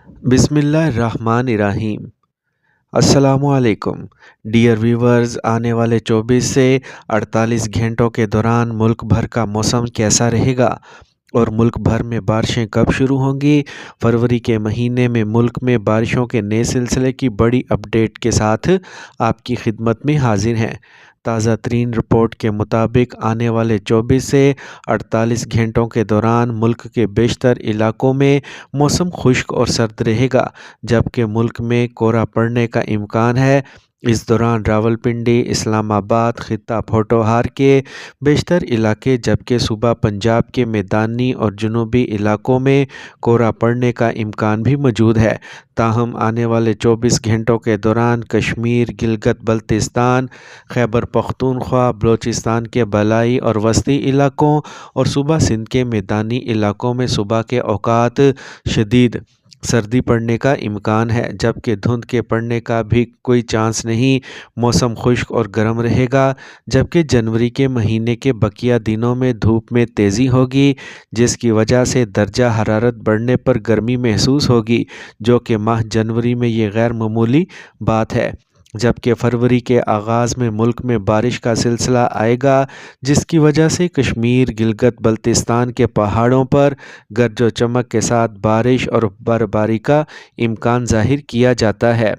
بسم اللہ الرحمن الرحیم۔ السلام علیکم ڈیئر ویورز، آنے والے 24 سے 48 گھنٹوں کے دوران ملک بھر کا موسم کیسا رہے گا اور ملک بھر میں بارشیں کب شروع ہوں گی؟ فروری کے مہینے میں ملک میں بارشوں کے نئے سلسلے کی بڑی اپ ڈیٹ کے ساتھ آپ کی خدمت میں حاضر ہیں۔ تازہ ترین رپورٹ کے مطابق آنے والے 24 سے 48 گھنٹوں کے دوران ملک کے بیشتر علاقوں میں موسم خشک اور سرد رہے گا، جبکہ ملک میں کورا پڑنے کا امکان ہے۔ اس دوران راولپنڈی، اسلام آباد، خطہ پوٹھوہار کے بیشتر علاقے جبکہ صوبہ پنجاب کے میدانی اور جنوبی علاقوں میں کورا پڑنے کا امکان بھی موجود ہے۔ تاہم آنے والے 24 گھنٹوں کے دوران کشمیر، گلگت بلتستان، خیبر پختونخوا، بلوچستان کے بالائی اور وسطی علاقوں اور صوبہ سندھ کے میدانی علاقوں میں صبح کے اوقات شدید سردی پڑنے کا امکان ہے، جبکہ دھند کے پڑنے کا بھی کوئی چانس نہیں۔ موسم خشک اور گرم رہے گا، جبکہ جنوری کے مہینے کے بقیہ دنوں میں دھوپ میں تیزی ہوگی، جس کی وجہ سے درجہ حرارت بڑھنے پر گرمی محسوس ہوگی، جو کہ ماہ جنوری میں یہ غیر معمولی بات ہے۔ جبکہ فروری کے آغاز میں ملک میں بارش کا سلسلہ آئے گا، جس کی وجہ سے کشمیر، گلگت بلتستان کے پہاڑوں پر گرج و چمک کے ساتھ بارش اور برفباری کا امکان ظاہر کیا جاتا ہے۔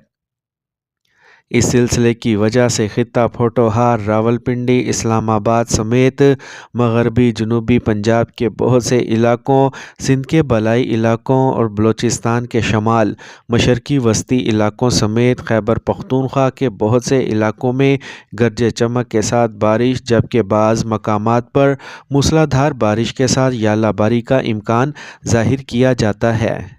اس سلسلے کی وجہ سے خطہ پوٹھوہار، راولپنڈی، اسلام آباد سمیت مغربی جنوبی پنجاب کے بہت سے علاقوں، سندھ کے بالائی علاقوں اور بلوچستان کے شمال مشرقی وسطی علاقوں سمیت خیبر پختونخوا کے بہت سے علاقوں میں گرج چمک کے ساتھ بارش، جبکہ بعض مقامات پر موسلادھار بارش کے ساتھ ژالہ باری کا امکان ظاہر کیا جاتا ہے۔